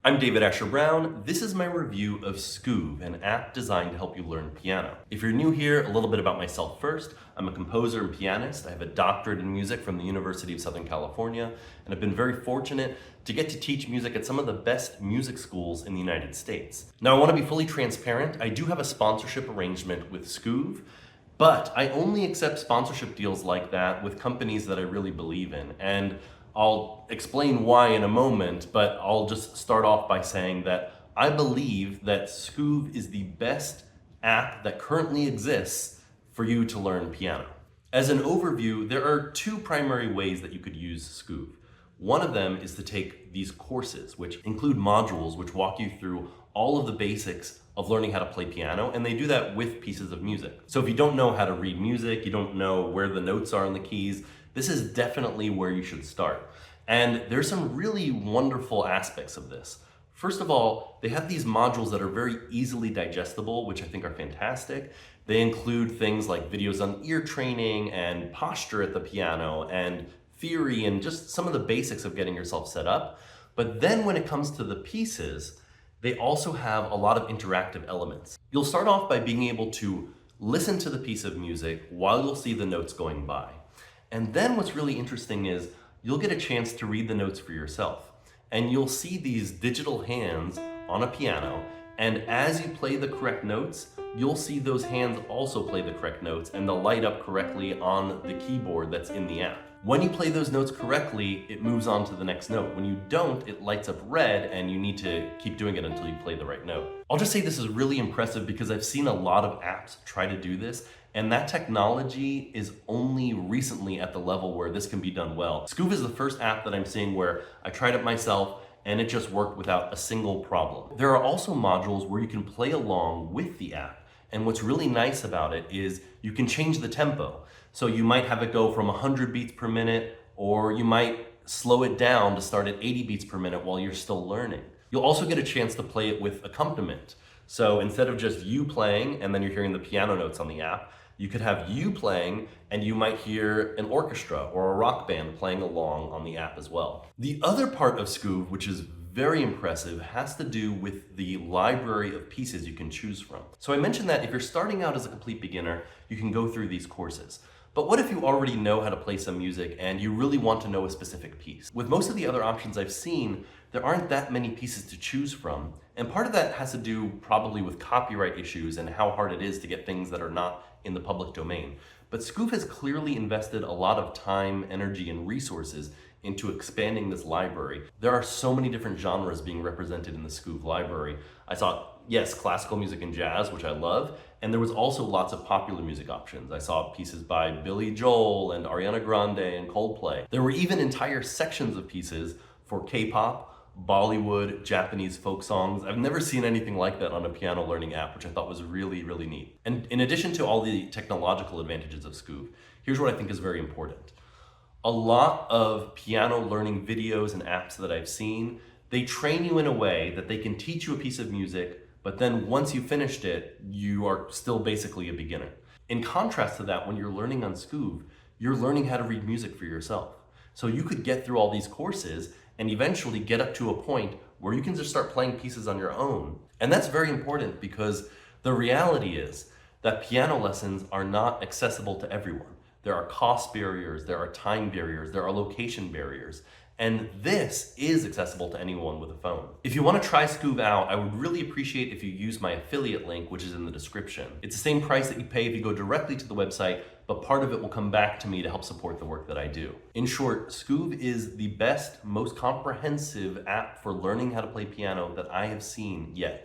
I'm David Asher Brown. This is my review of Skoove, an app designed to help you learn piano. If you're new here, a little bit about myself first. I'm a composer and pianist. I have a doctorate in music from the University of Southern California, and I've been very fortunate to get to teach music at some of the best music schools in the United States. Now, I want to be fully transparent. I do have a sponsorship arrangement with Skoove, but I only accept sponsorship deals like that with companies that I really believe in. And I'll explain why in a moment, but I'll just start off by saying that I believe that Skoove is the best app that currently exists for you to learn piano. As an overview, there are two primary ways that you could use Skoove. One of them is to take these courses, which include modules which walk you through all of the basics of learning how to play piano, and they do that with pieces of music. So if you don't know how to read music, you don't know where the notes are on the keys, this is definitely where you should start. And there's some really wonderful aspects of this. First of all, they have these modules that are very easily digestible, which I think are fantastic. They include things like videos on ear training and posture at the piano and theory and just some of the basics of getting yourself set up. But then when it comes to the pieces, they also have a lot of interactive elements. You'll start off by being able to listen to the piece of music while you'll see the notes going by. And then what's really interesting is you'll get a chance to read the notes for yourself. And you'll see these digital hands on a piano, and as you play the correct notes, you'll see those hands also play the correct notes and they'll light up correctly on the keyboard that's in the app. When you play those notes correctly, it moves on to the next note. When you don't, it lights up red and you need to keep doing it until you play the right note. I'll just say this is really impressive because I've seen a lot of apps try to do this, and that technology is only recently at the level where this can be done well. Skoove is the first app that I'm seeing where I tried it myself and it just worked without a single problem. There are also modules where you can play along with the app. And what's really nice about it is you can change the tempo. So you might have it go from 100 beats per minute, or you might slow it down to start at 80 beats per minute while you're still learning. You'll also get a chance to play it with accompaniment. So instead of just you playing and then you're hearing the piano notes on the app, you could have you playing and you might hear an orchestra or a rock band playing along on the app as well. The other part of Skoove, which is very impressive, has to do with the library of pieces you can choose from. So I mentioned that if you're starting out as a complete beginner, you can go through these courses. But what if you already know how to play some music and you really want to know a specific piece? With most of the other options I've seen, there aren't that many pieces to choose from. And part of that has to do probably with copyright issues and how hard it is to get things that are not in the public domain. But Skoove has clearly invested a lot of time, energy, and resources into expanding this library. There are so many different genres being represented in the Skoove library. I saw, yes, classical music and jazz, which I love, and there was also lots of popular music options. I saw pieces by Billy Joel and Ariana Grande and Coldplay. There were even entire sections of pieces for K-pop, Bollywood, Japanese folk songs. I've never seen anything like that on a piano learning app, which I thought was really, really neat. And in addition to all the technological advantages of Skoove, here's what I think is very important. A lot of piano learning videos and apps that I've seen, they train you in a way that they can teach you a piece of music, but then once you've finished it, you are still basically a beginner. In contrast to that, when you're learning on Skoove, you're learning how to read music for yourself. So you could get through all these courses and eventually get up to a point where you can just start playing pieces on your own. And that's very important because the reality is that piano lessons are not accessible to everyone. There are cost barriers, there are time barriers, there are location barriers. And this is accessible to anyone with a phone. If you want to try Skoove out, I would really appreciate if you use my affiliate link, which is in the description. It's the same price that you pay if you go directly to the website, but part of it will come back to me to help support the work that I do. In short, Skoove is the best, most comprehensive app for learning how to play piano that I have seen yet.